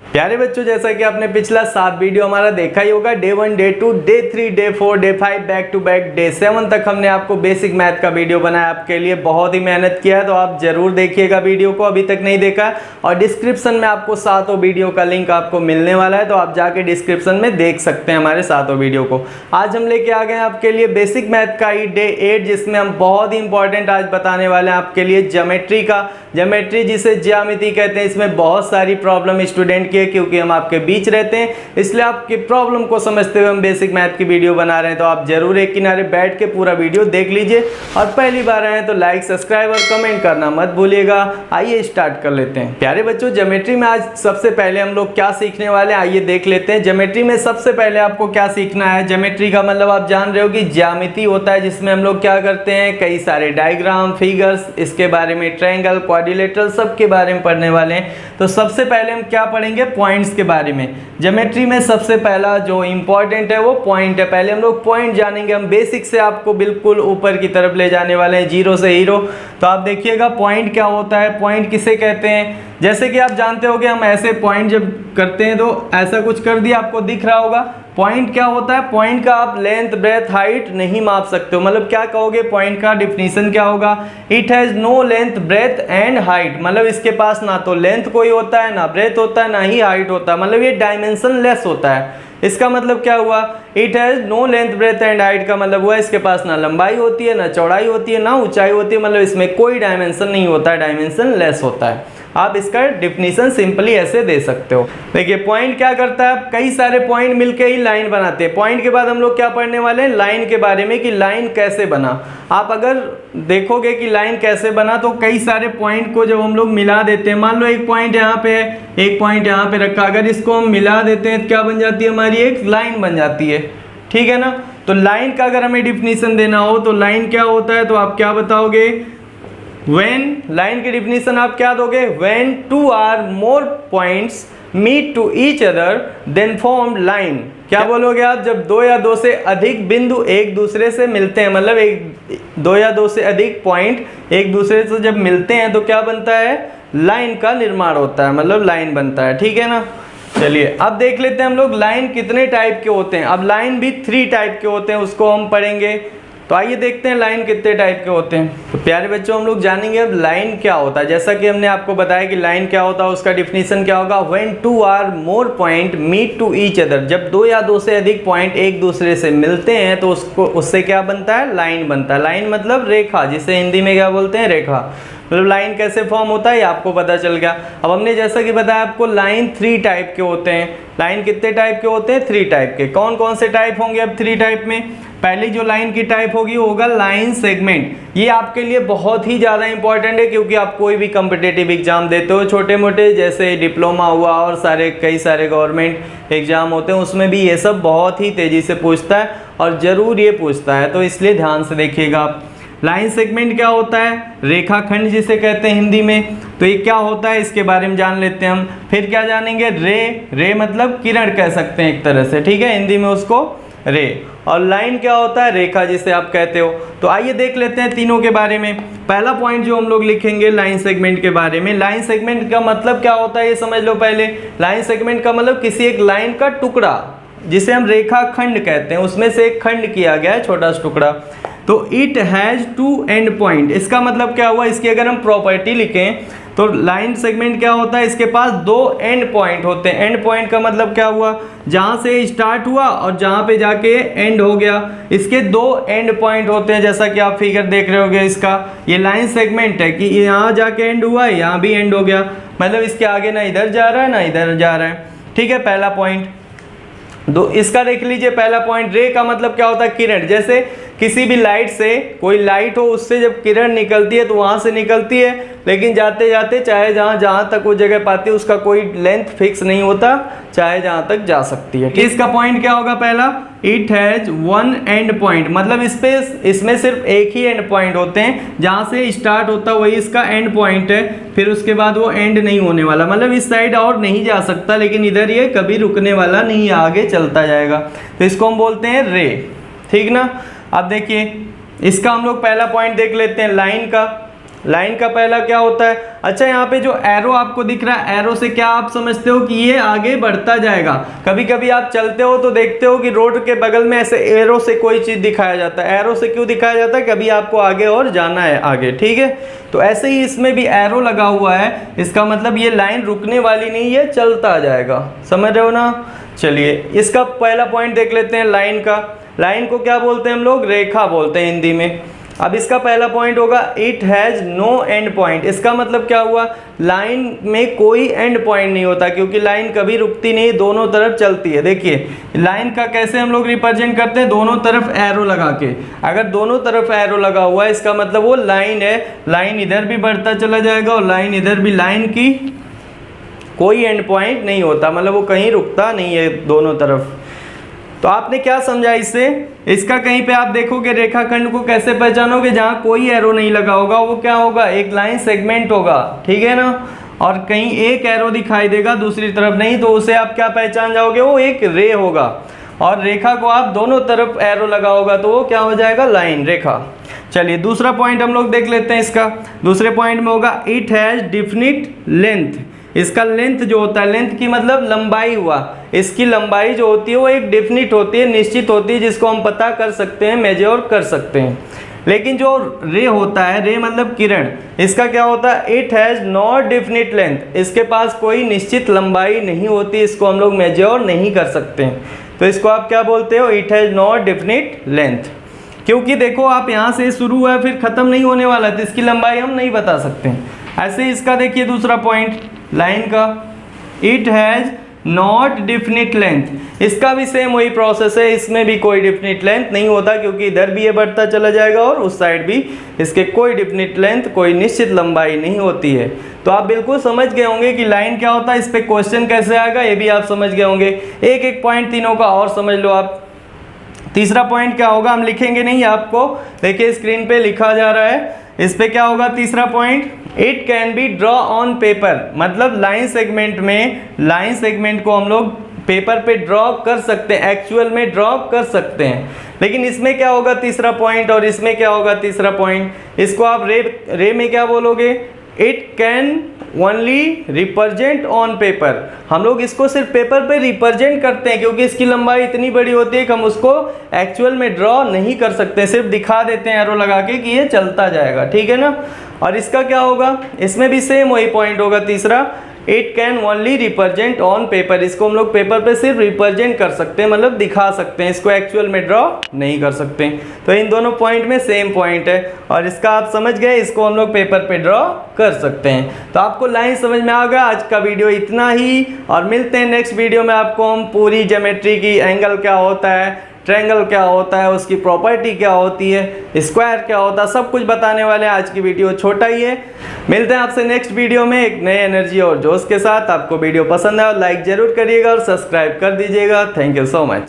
प्यारे बच्चों, जैसा कि आपने पिछला 7 वीडियो हमारा देखा ही होगा, day 1, day 2, day 3, day 4, day 5, back to back day 7 तक हमने आपको बेसिक मैथ का वीडियो बनाया आपके लिए। बहुत ही मेहनत किया है, तो आप जरूर देखिएगा वीडियो को, अभी तक नहीं देखा। और डिस्क्रिप्शन में आपको 7 वीडियो का लिंक आपको मिलने वाला है, तो आप जाके डिस्क्रिप्शन में देख सकते हैं हमारे 7 वीडियो को। आज हम लेके आ गए हैं आपके लिए बेसिक मैथ का ही डे 8, जिसमें हम बहुत ही इंपॉर्टेंट आज बताने वाले हैं आपके लिए ज्योमेट्री का। ज्योमेट्री जिसे ज्यामिति कहते हैं, इसमें बहुत सारी प्रॉब्लम स्टूडेंट की है, क्योंकि हम आपके बीच रहते हैं, इसलिए आपकी प्रॉब्लम को समझते हुए हम बेसिक मैथ की वीडियो बना रहे हैं। तो आप जरूर एक किनारे बैठ के पूरा वीडियो देख लीजिए, और पहली बार आए तो लाइक, सब्सक्राइब और कमेंट करना मत भूलिएगा। आइए स्टार्ट कर लेते हैं। प्यारे बच्चों, ज्योमेट्री में आज सबसे पहले हम लोग क्या सीखने वाले हैं, आइए देख लेते हैं। ज्योमेट्री में सबसे पहले आपको क्या सीखना है। ज्योमेट्री का मतलब आप जान रहे हो कि ज्यामिति होता है, जिसमें हम लोग क्या करते हैं, कई सारे डायग्राम, फिगर्स, इसके बारे में ट्रायंगल, क्वाड्रिलेटरल, सब के बारे में पढ़ने वाले हैं। तो सबसे पहले हम क्या पढ़ेंगे, पॉइंट्स के बारे में। ज्योमेट्री में सबसे पहला जो इंपॉर्टेंट है वो पॉइंट है। पहले हम लोग पॉइंट जानेंगे, हम बेसिक से आपको बिल्कुल ऊपर की तरफ ले जाने वाले हैं, जीरो से हीरो। तो आप देखिएगा पॉइंट क्या होता है, पॉइंट किसे कहते हैं। जैसे कि आप जानते हो कि हम ऐसे पॉइंट जब करते हैं तो ऐसा कुछ कर दिया, आपको दिख रहा होगा। पॉइंट क्या होता है, पॉइंट का आप लेंथ, ब्रेथ, हाइट नहीं माप सकते हो। मतलब क्या कहोगे, पॉइंट का डिफिनीशन क्या होगा, it has no length, breadth and height. मतलब इसके पास ना तो लेंथ कोई होता है, ना ब्रेथ होता है, ना ही हाइट होता है। मतलब ये डायमेंशन लेस होता है। इसका मतलब क्या हुआ, it has no length, breadth and height का मतलब हुआ इसके पास ना लंबाई होती है, ना चौड़ाई होती है, ना ऊंचाई होती है। मतलब इसमें कोई डायमेंशन नहीं होता है, डायमेंशन लेस होता है। आप इसका डिफिनीशन सिंपली ऐसे दे सकते हो। देखिए पॉइंट क्या करता है, कई सारे पॉइंट मिलके ही लाइन बनाते हैं। पॉइंट के बाद हम लोग क्या पढ़ने वाले हैं, लाइन के बारे में, कि लाइन कैसे बना। आप अगर देखोगे कि लाइन कैसे बना, तो कई सारे पॉइंट को जब हम लोग मिला देते हैं, मान लो एक पॉइंट यहाँ पे है, एक पॉइंट यहाँ पे रखा, अगर इसको हम मिला देते हैं तो क्या बन जाती है, हमारी एक लाइन बन जाती है। ठीक है ना। तो लाइन का अगर हमें डिफिनीशन देना हो तो लाइन क्या होता है, तो आप क्या बताओगे, When, लाइन की डिफिनीशन आप क्या दोगे, when 2 or more points meet to each other then form line। क्या बोलोगे आप, जब 2 या 2 से अधिक बिंदु एक दूसरे से मिलते हैं, मतलब 2 या 2 से अधिक पॉइंट एक दूसरे से जब मिलते हैं तो क्या बनता है, लाइन का निर्माण होता है, मतलब लाइन बनता है। ठीक है ना। चलिए अब देख लेते हैं हम लोग लाइन कितने टाइप के होते हैं। अब लाइन भी 3 टाइप के होते हैं, उसको हम पढ़ेंगे। तो आइए देखते हैं लाइन कितने टाइप के होते हैं। तो प्यारे बच्चों, हम लोग जानेंगे अब लाइन क्या होता है। जैसा कि हमने आपको बताया कि लाइन क्या होता है, उसका डिफिनीशन क्या होगा, when 2 or more point meet to each other। जब 2 या 2 से अधिक पॉइंट एक दूसरे से मिलते हैं तो उससे क्या बनता है, लाइन बनता है। लाइन मतलब रेखा, जिसे हिंदी में क्या बोलते हैं, रेखा। मतलब लाइन कैसे फॉर्म होता है ये आपको पता चल गया। अब हमने जैसा कि बताया आपको, लाइन 3 टाइप के होते हैं। लाइन कितने टाइप के होते हैं, 3 टाइप के। कौन कौन से टाइप होंगे अब 3 टाइप में। पहली जो लाइन की टाइप होगी वो होगा लाइन सेगमेंट। ये आपके लिए बहुत ही ज़्यादा इंपॉर्टेंट है, क्योंकि आप कोई भी कम्पिटेटिव एग्जाम देते हो, छोटे मोटे, जैसे डिप्लोमा हुआ और कई सारे गवर्नमेंट एग्जाम होते हैं, उसमें भी ये सब बहुत ही तेज़ी से पूछता है, और ज़रूर ये पूछता है, तो इसलिए ध्यान से देखिएगा आप। लाइन सेगमेंट क्या होता है, रेखाखंड जिसे कहते हैं हिंदी में। तो ये क्या होता है, इसके बारे में जान लेते हैं हम। फिर क्या जानेंगे, रे मतलब किरण कह सकते हैं एक तरह से, ठीक है, हिंदी में उसको रे। और लाइन क्या होता है, रेखा जिसे आप कहते हो। तो आइए देख लेते हैं तीनों के बारे में। पहला पॉइंट जो हम लोग लिखेंगे लाइन सेगमेंट के बारे में, लाइन सेगमेंट का मतलब क्या होता है ये समझ लो पहले। लाइन सेगमेंट का मतलब किसी एक लाइन का टुकड़ा, जिसे हम रेखाखंड कहते हैं, उसमें से एक खंड किया गया है, छोटा सा टुकड़ा। तो इट हैज 2 एंड पॉइंट। इसका मतलब क्या हुआ, इसकी अगर हम प्रॉपर्टी लिखें तो लाइन सेगमेंट क्या होता है, इसके पास 2 एंड पॉइंट होते हैं। एंड पॉइंट का मतलब क्या हुआ, जहां से स्टार्ट हुआ और जहां पे जाके एंड हो गया, इसके 2 एंड पॉइंट होते हैं। जैसा कि आप फिगर देख रहे होगे, इसका ये लाइन सेगमेंट है कि यहाँ जाके एंड हुआ, यहाँ भी एंड हो गया, मतलब इसके आगे ना इधर जा रहा है ना इधर जा रहा है। ठीक है, पहला पॉइंट। दो इसका देख लीजिए, पहला पॉइंट रे का मतलब क्या होता है, किरण। जैसे किसी भी लाइट से, कोई लाइट हो, उससे जब किरण निकलती है तो वहां से निकलती है, लेकिन जाते जाते चाहे जहां तक वो जगह पाती है उसका कोई लेंथ फिक्स नहीं होता, चाहे जहां तक जा सकती है। इसका पॉइंट क्या होगा, पहला इट हैज 1 एंड पॉइंट, मतलब इसमें सिर्फ एक ही एंड पॉइंट होते हैं, जहां से स्टार्ट होता है वही इसका एंड पॉइंट है, फिर उसके बाद वो एंड नहीं होने वाला, मतलब इस साइड और नहीं जा सकता, लेकिन इधर ये कभी रुकने वाला नहीं, आगे चलता जाएगा। तो इसको हम बोलते हैं रे। ठीक ना। अब देखिए इसका हम लोग पहला पॉइंट देख लेते हैं लाइन का। लाइन का पहला क्या होता है? अच्छा, यहाँ पे जो एरो आपको दिख रहा है, एरो से क्या आप समझते हो कि ये आगे बढ़ता जाएगा। कभी कभी आप चलते हो तो देखते हो कि रोड के बगल में ऐसे एरो से कोई चीज़ दिखाया जाता है। एरो से क्यों दिखाया जाता है? कभी आपको आगे और जाना है आगे, ठीक है। तो ऐसे ही इसमें भी एरो लगा हुआ है, इसका मतलब ये लाइन रुकने वाली नहीं है, चलता जाएगा। समझ रहे हो ना? चलिए, इसका पहला पॉइंट देख लेते हैं लाइन का। लाइन को क्या बोलते हैं हम लोग? रेखा बोलते हैं हिंदी में। अब इसका पहला पॉइंट होगा it has no end point. इसका मतलब क्या हुआ? लाइन में कोई एंड पॉइंट नहीं होता, क्योंकि लाइन कभी रुकती नहीं, दोनों तरफ चलती है। देखिए, लाइन का कैसे हम लोग रिप्रेजेंट करते हैं? दोनों तरफ एरो लगा के। अगर दोनों तरफ एरो लगा हुआ है, इसका मतलब वो लाइन है। लाइन इधर भी बढ़ता चला जाएगा और लाइन इधर भी। लाइन की कोई एंड पॉइंट नहीं होता, मतलब वो कहीं रुकता नहीं है दोनों तरफ। तो आपने क्या समझा इससे? इसका कहीं पे आप देखोगे रेखाखंड को कैसे पहचानोगे? जहाँ कोई एरो नहीं लगा होगा वो क्या होगा? एक लाइन सेगमेंट होगा, ठीक है ना। और कहीं एक एरो दिखाई देगा, दूसरी तरफ नहीं, तो उसे आप क्या पहचान जाओगे? वो एक रे होगा। और रेखा को आप दोनों तरफ एरो लगा होगा तो वो क्या हो जाएगा? लाइन, रेखा। चलिए, दूसरा पॉइंट हम लोग देख लेते हैं इसका। दूसरे पॉइंट में होगा इट हैज़ डिफिनिट लेंथ। इसका लेंथ जो होता है, लेंथ की मतलब लंबाई हुआ। इसकी लंबाई जो होती है वो एक डेफिनिट होती है, निश्चित होती है, जिसको हम पता कर सकते हैं, मेजर कर सकते हैं। लेकिन जो रे होता है, रे मतलब किरण, इसका क्या होता है? It has not definite length. इसके पास कोई निश्चित लंबाई नहीं होती, इसको हम लोग मेजर नहीं कर सकते हैं। तो इसको आप क्या बोलते हो? It has not definite length. क्योंकि देखो, आप यहाँ से शुरू हुआ फिर ख़त्म नहीं होने वाला, तो इसकी लंबाई हम नहीं बता सकते। ऐसे इसका देखिए दूसरा पॉइंट लाइन का, it has not definite length. इसका भी सेम वही प्रोसेस है, इसमें भी कोई डिफिनिट लेंथ नहीं होता, क्योंकि इधर भी ये बढ़ता चला जाएगा और उस साइड भी इसके कोई डिफिनिट लेंथ, कोई निश्चित लंबाई नहीं होती है। तो आप बिल्कुल समझ गए होंगे कि लाइन क्या होता है, इस पर क्वेश्चन कैसे आएगा ये भी आप समझ गए होंगे। एक एक पॉइंट तीनों का और समझ लो आप। तीसरा पॉइंट क्या होगा? हम लिखेंगे नहीं, आपको देखिए स्क्रीन पे लिखा जा रहा है। इस पे क्या होगा? तीसरा point, it can be draw on paper. मतलब लाइन सेगमेंट में, लाइन सेगमेंट को हम लोग पेपर पे ड्रॉ कर सकते हैं, एक्चुअल में ड्रॉ कर सकते हैं। लेकिन इसमें क्या होगा? तीसरा पॉइंट। और इसमें क्या होगा? तीसरा पॉइंट। इसको आप रे में क्या बोलोगे? It can only represent on paper. हम लोग इसको सिर्फ पेपर पे रिप्रेजेंट करते हैं, क्योंकि इसकी लंबाई इतनी बड़ी होती है कि हम उसको एक्चुअल में ड्रॉ नहीं कर सकते, सिर्फ दिखा देते हैं एरो लगा के कि ये चलता जाएगा, ठीक है ना। और इसका क्या होगा? इसमें भी सेम वही पॉइंट होगा तीसरा, it can only represent on paper. इसको हम लोग पेपर पे सिर्फ रिप्रेजेंट कर सकते हैं, मतलब दिखा सकते हैं, इसको एक्चुअल में ड्रॉ नहीं कर सकते। तो इन दोनों पॉइंट में सेम पॉइंट है, और इसका आप समझ गए, इसको हम लोग पेपर पे ड्रॉ कर सकते हैं। तो आपको लाइन समझ में आ गया। आज का वीडियो इतना ही, और मिलते हैं नेक्स्ट वीडियो में। आपको हम पूरी ज्योमेट्री की, एंगल क्या होता है, ट्रायंगल क्या होता है, उसकी प्रॉपर्टी क्या होती है, स्क्वायर क्या होता है, सब कुछ बताने वाले हैं। आज की वीडियो छोटा ही है। मिलते हैं आपसे नेक्स्ट वीडियो में एक नए एनर्जी और जोश के साथ। आपको वीडियो पसंद है और लाइक जरूर करिएगा और सब्सक्राइब कर दीजिएगा। Thank you so much.